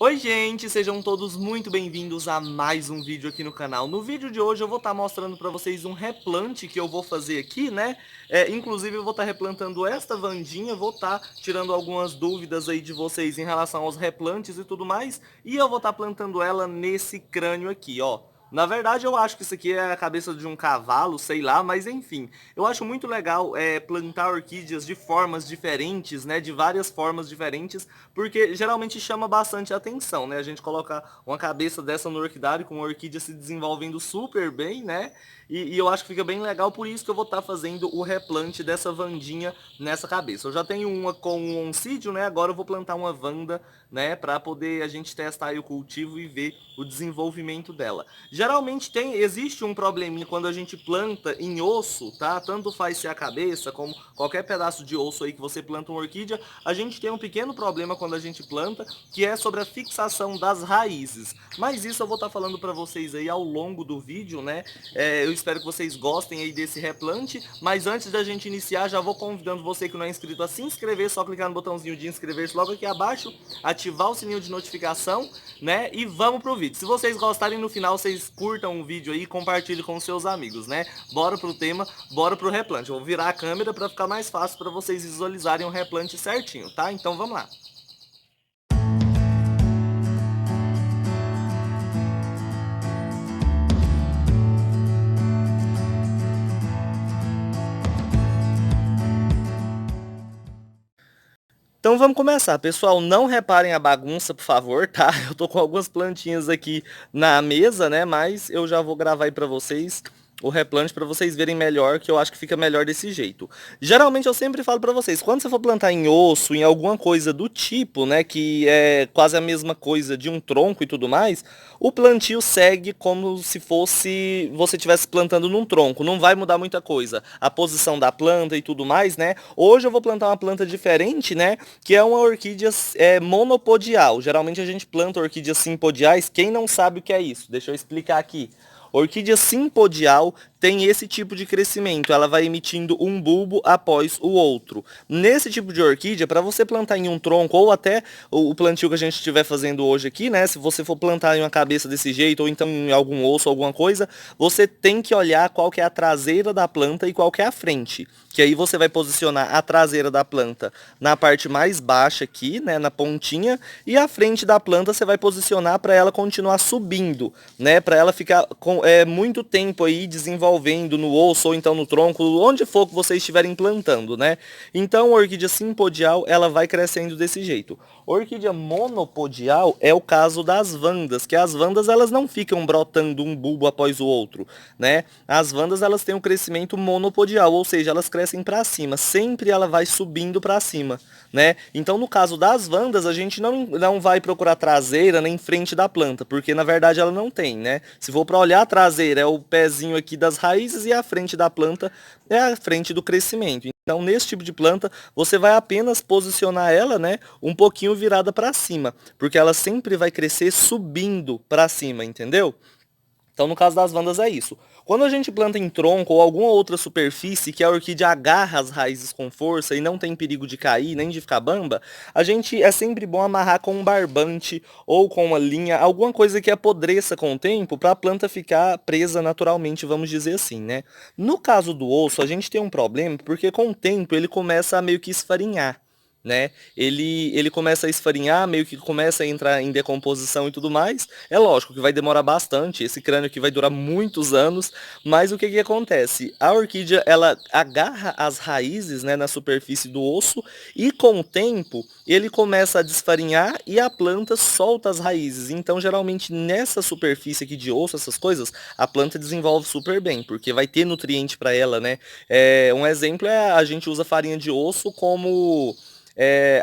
Oi gente, sejam todos muito bem-vindos a mais um vídeo aqui no canal. No vídeo de hoje eu vou estar mostrando para vocês um replante que eu vou fazer aqui, né? Inclusive eu vou estar replantando esta vandinha, vou estar tirando algumas dúvidas aí de vocês em relação aos replantes e tudo mais. E eu vou estar plantando ela nesse crânio aqui, ó. Na verdade, eu acho que isso aqui é a cabeça de um cavalo, sei lá, mas enfim. Eu acho muito legal plantar orquídeas de formas diferentes, né? De várias formas diferentes, porque geralmente chama bastante atenção, né? A gente coloca uma cabeça dessa no orquidário com uma orquídea se desenvolvendo super bem, né? E eu acho que fica bem legal, por isso que eu vou estar fazendo o replante dessa vandinha nessa cabeça. Eu já tenho uma com um oncídio, né? Agora eu vou plantar uma vanda, né? Para poder a gente testar aí o cultivo e ver o desenvolvimento dela. Geralmente existe um probleminha quando a gente planta em osso, tá? Tanto faz ser a cabeça como qualquer pedaço de osso aí que você planta uma orquídea, a gente tem um pequeno problema quando a gente planta, que é sobre a fixação das raízes. Mas isso eu vou estar falando para vocês aí ao longo do vídeo, né? Eu espero que vocês gostem aí desse replante, mas antes da gente iniciar, já vou convidando você que não é inscrito a se inscrever, só clicar no botãozinho de inscrever-se logo aqui abaixo, ativar o sininho de notificação, né? E vamos pro vídeo. Se vocês gostarem, no final vocês curtam o vídeo aí e compartilhem com seus amigos, né? Bora pro tema, bora pro replante. Eu vou virar a câmera para ficar mais fácil para vocês visualizarem o replante certinho, tá? Então vamos lá. Então vamos começar, pessoal, não reparem a bagunça, por favor, tá? Eu tô com algumas plantinhas aqui na mesa, né, mas eu já vou gravar aí pra vocês o replante para vocês verem melhor, que eu acho que fica melhor desse jeito. Geralmente eu sempre falo para vocês, quando você for plantar em osso, em alguma coisa do tipo, né, que é quase a mesma coisa de um tronco e tudo mais, o plantio segue como se fosse você estivesse plantando num tronco, não vai mudar muita coisa. A posição da planta e tudo mais, né? Hoje eu vou plantar uma planta diferente, né, que é uma orquídea monopodial. Geralmente a gente planta orquídeas simpodiais, quem não sabe o que é isso? Deixa eu explicar aqui. Orquídea simpodial tem esse tipo de crescimento, ela vai emitindo um bulbo após o outro. Nesse tipo de orquídea, para você plantar em um tronco, ou até o plantio que a gente estiver fazendo hoje aqui, né? Se você for plantar em uma cabeça desse jeito, ou então em algum osso, alguma coisa, você tem que olhar qual que é a traseira da planta e qual que é a frente. Que aí você vai posicionar a traseira da planta na parte mais baixa aqui, né? Na pontinha, e a frente da planta você vai posicionar para ela continuar subindo, né? Para ela ficar com muito tempo aí desenvolvendo no osso ou então no tronco, onde for que vocês estiverem plantando, né? Então, a orquídea simpodial, ela vai crescendo desse jeito. Orquídea monopodial é o caso das vandas, que as vandas elas não ficam brotando um bulbo após o outro, né? As vandas elas têm um crescimento monopodial, ou seja, elas crescem para cima, sempre ela vai subindo para cima, né? Então, no caso das vandas, a gente não vai procurar traseira nem frente da planta, porque na verdade ela não tem, né? Se for para olhar a traseira, é o pezinho aqui das raízes e a frente da planta é a frente do crescimento. Então, nesse tipo de planta, você vai apenas posicionar ela, né, um pouquinho virada para cima, porque ela sempre vai crescer subindo para cima, entendeu? Então, no caso das vandas é isso. Quando a gente planta em tronco ou alguma outra superfície que a orquídea agarra as raízes com força e não tem perigo de cair nem de ficar bamba, a gente é sempre bom amarrar com um barbante ou com uma linha, alguma coisa que apodreça com o tempo para a planta ficar presa naturalmente, vamos dizer assim, né? No caso do osso, a gente tem um problema porque com o tempo ele começa a meio que esfarinhar, né? Ele começa a esfarinhar, meio que começa a entrar em decomposição e tudo mais. É lógico que vai demorar bastante, esse crânio aqui vai durar muitos anos, mas o que que acontece? A orquídea, ela agarra as raízes, né, na superfície do osso e com o tempo ele começa a desfarinhar e a planta solta as raízes. Então, geralmente nessa superfície aqui de osso, essas coisas, a planta desenvolve super bem, porque vai ter nutriente para ela, né? Um exemplo é a gente usa farinha de osso como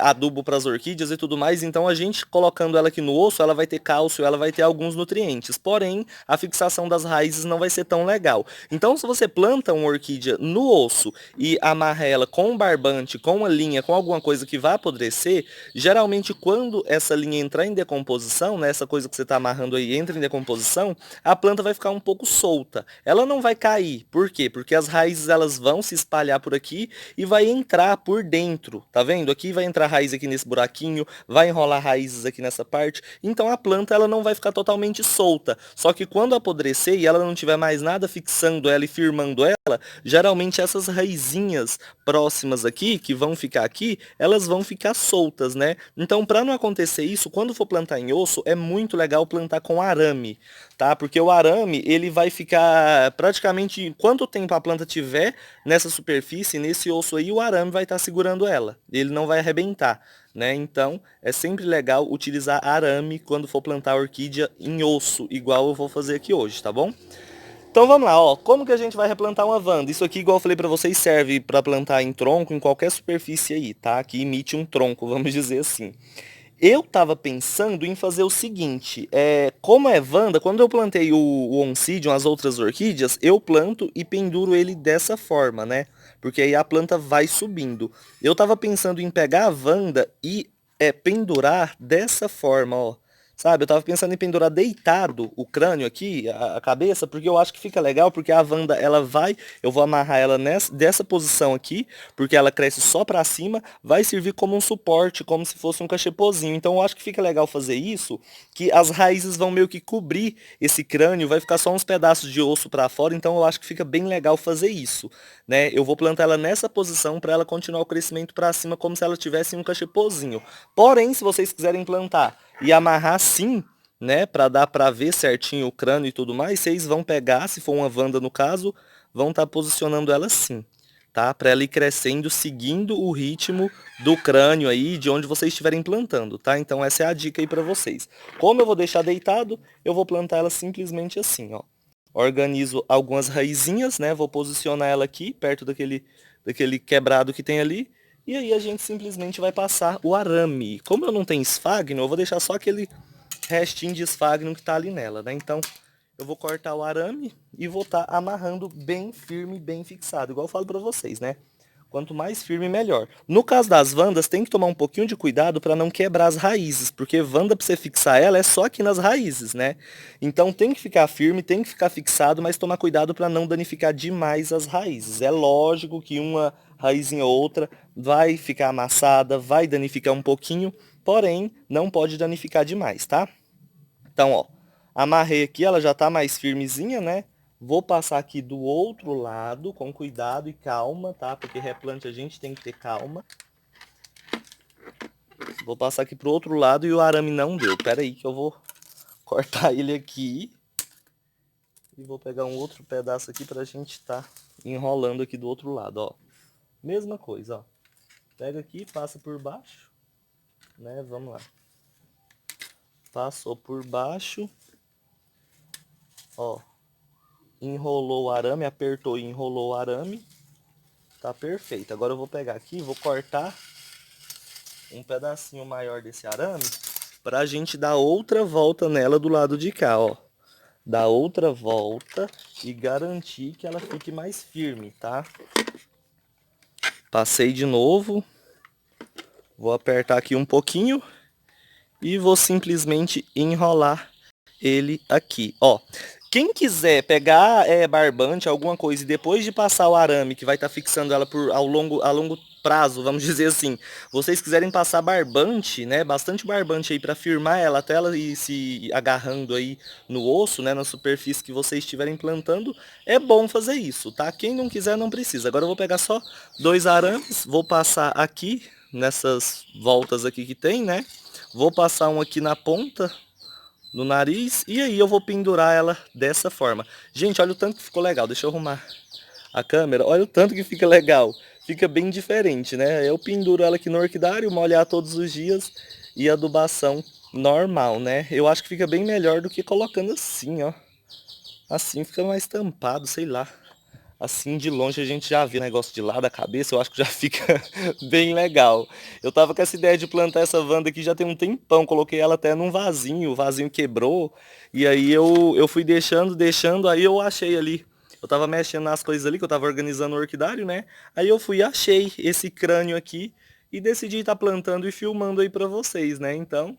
adubo para as orquídeas e tudo mais, então a gente colocando ela aqui no osso, ela vai ter cálcio, ela vai ter alguns nutrientes, porém a fixação das raízes não vai ser tão legal. Então, se você planta uma orquídea no osso e amarra ela com um barbante, com uma linha, com alguma coisa que vai apodrecer, geralmente quando essa linha entrar em decomposição, né, essa coisa que você está amarrando aí entra em decomposição, a planta vai ficar um pouco solta. Ela não vai cair. Por quê? Porque as raízes elas vão se espalhar por aqui e vai entrar por dentro. Tá vendo? aqui, vai entrar raiz aqui nesse buraquinho, vai enrolar raízes aqui nessa parte. Então a planta ela não vai ficar totalmente solta. Só que quando apodrecer e ela não tiver mais nada fixando ela e firmando ela, geralmente essas raizinhas próximas aqui, que vão ficar aqui, elas vão ficar soltas, né? Então, para não acontecer isso, quando for plantar em osso, é muito legal plantar com arame, tá? Porque o arame, ele vai ficar praticamente, quanto tempo a planta tiver nessa superfície, nesse osso aí, o arame vai estar segurando ela. Ele não vai arrebentar, né? Então, é sempre legal utilizar arame quando for plantar orquídea em osso, igual eu vou fazer aqui hoje, tá bom? Então vamos lá, ó. Como que a gente vai replantar uma Wanda? Isso aqui, igual eu falei pra vocês, serve para plantar em tronco, em qualquer superfície aí, tá? Que imite um tronco, vamos dizer assim. Eu tava pensando em fazer o seguinte, como é Wanda, quando eu plantei o Oncidium, as outras orquídeas, eu planto e penduro ele dessa forma, né? Porque aí a planta vai subindo. Eu tava pensando em pegar a Wanda e pendurar dessa forma, ó. Sabe, eu tava pensando em pendurar deitado o crânio aqui, a cabeça, porque eu acho que fica legal, porque a Wanda, ela vai, eu vou amarrar ela dessa posição aqui, porque ela cresce só pra cima, vai servir como um suporte, como se fosse um cachepozinho. Então eu acho que fica legal fazer isso, que as raízes vão meio que cobrir esse crânio, vai ficar só uns pedaços de osso pra fora, então eu acho que fica bem legal fazer isso, né? Eu vou plantar ela nessa posição para ela continuar o crescimento pra cima, como se ela tivesse um cachepozinho. Porém, se vocês quiserem plantar e amarrar sim, né, para dar para ver certinho o crânio e tudo mais, vocês vão pegar, se for uma Wanda no caso, vão estar posicionando ela assim, tá? Para ela ir crescendo, seguindo o ritmo do crânio aí, de onde vocês estiverem plantando, tá? Então essa é a dica aí para vocês. Como eu vou deixar deitado, eu vou plantar ela simplesmente assim, ó. Organizo algumas raizinhas, né? Vou posicionar ela aqui, perto daquele quebrado que tem ali. E aí a gente simplesmente vai passar o arame. Como eu não tenho esfagno, eu vou deixar só aquele restinho de esfagno que tá ali nela, né? Então, eu vou cortar o arame e vou estar amarrando bem firme, bem fixado, igual eu falo pra vocês, né? Quanto mais firme, melhor. No caso das Wandas, tem que tomar um pouquinho de cuidado para não quebrar as raízes, porque Wanda, para você fixar ela, é só aqui nas raízes, né? Então tem que ficar firme, tem que ficar fixado, mas tomar cuidado para não danificar demais as raízes. É lógico que uma raizinha ou outra vai ficar amassada, vai danificar um pouquinho, porém não pode danificar demais, tá? Então, ó, amarrei aqui, ela já tá mais firmezinha, né? Vou passar aqui do outro lado, com cuidado e calma, tá? Porque replante a gente tem que ter calma. Vou passar aqui pro outro lado e o arame não deu. Pera aí que eu vou cortar ele aqui. E vou pegar um outro pedaço aqui pra gente tá enrolando aqui do outro lado, ó. Mesma coisa, ó. Pega aqui, passa por baixo, né? Vamos lá. Passou por baixo, ó. Enrolou o arame, apertou e enrolou o arame. Tá perfeito. Agora eu vou pegar aqui e vou cortar um pedacinho maior desse arame pra gente dar outra volta nela do lado de cá, ó. Dar outra volta e garantir que ela fique mais firme, tá? Passei de novo. Vou apertar aqui um pouquinho e vou simplesmente enrolar ele aqui, ó. Quem quiser pegar barbante, alguma coisa, e depois de passar o arame, que vai estar fixando ela a longo prazo, vamos dizer assim, vocês quiserem passar barbante, né, bastante barbante aí para firmar ela até ela ir se agarrando aí no osso, né, na superfície que vocês estiverem plantando, é bom fazer isso, tá? Quem não quiser não precisa. Agora eu vou pegar só 2 arames, vou passar aqui, nessas voltas aqui que tem, né, vou passar um aqui na ponta no nariz e aí eu vou pendurar ela dessa forma. Gente, olha o tanto que ficou legal. Deixa eu arrumar a câmera. Olha o tanto que fica legal. Fica bem diferente, né? Eu penduro ela aqui no orquidário, molhar todos os dias e adubação normal, né? Eu acho que fica bem melhor do que colocando assim, ó. Assim fica mais tampado, sei lá. Assim de longe a gente já vê o negócio de lado da cabeça, eu acho que já fica bem legal. Eu tava com essa ideia de plantar essa Wanda aqui já tem um tempão, coloquei ela até num vasinho, o vasinho quebrou, e aí eu fui deixando, aí eu achei ali. Eu tava mexendo nas coisas ali, que eu tava organizando o orquidário, né? Aí eu fui e achei esse crânio aqui e decidi estar plantando e filmando aí pra vocês, né? Então,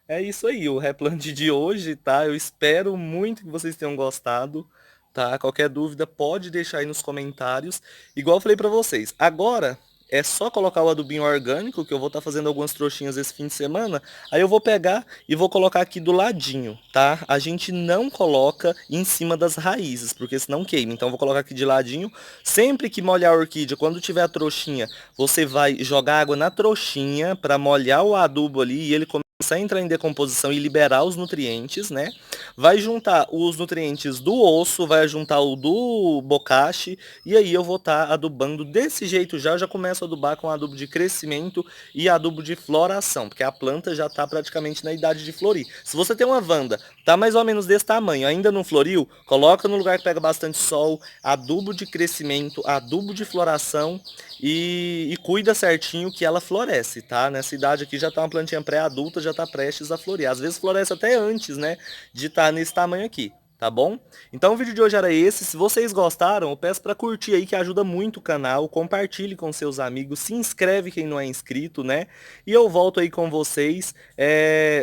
é isso aí, o replante de hoje, tá? Eu espero muito que vocês tenham gostado, tá? Qualquer dúvida pode deixar aí nos comentários. Igual eu falei pra vocês, agora é só colocar o adubinho orgânico, que eu vou estar fazendo algumas trouxinhas esse fim de semana, aí eu vou pegar e vou colocar aqui do ladinho, tá? A gente não coloca em cima das raízes, porque senão queima. Então eu vou colocar aqui de ladinho. Sempre que molhar a orquídea, quando tiver a trouxinha, você vai jogar água na trouxinha para molhar o adubo ali e ele começar a entrar em decomposição e liberar os nutrientes, né? Vai juntar os nutrientes do osso, vai juntar o do bocache, e aí eu vou estar adubando desse jeito já. Eu já começo a adubar com adubo de crescimento e adubo de floração, porque a planta já está praticamente na idade de florir. Se você tem uma vanda, tá mais ou menos desse tamanho, ainda não floriu, coloca no lugar que pega bastante sol, adubo de crescimento, adubo de floração e cuida certinho que ela floresce, tá? Nessa idade aqui já tá uma plantinha pré-adulta, já tá prestes a florir. Às vezes floresce até antes, né, de estar nesse tamanho aqui, tá bom? Então o vídeo de hoje era esse. Se vocês gostaram, eu peço para curtir aí, que ajuda muito o canal. Compartilhe com seus amigos, se inscreve quem não é inscrito, né? E eu volto aí com vocês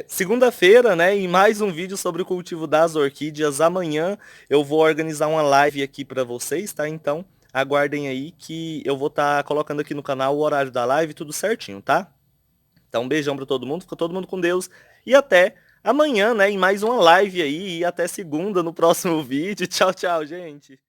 segunda-feira, né, em mais um vídeo sobre o cultivo das orquídeas. Amanhã eu vou organizar uma live aqui para vocês, tá? Então aguardem aí que eu vou estar colocando aqui no canal o horário da live, tudo certinho, tá? Então, um beijão para todo mundo, fica todo mundo com Deus e até amanhã, né, em mais uma live aí, e até segunda no próximo vídeo. Tchau, tchau, gente.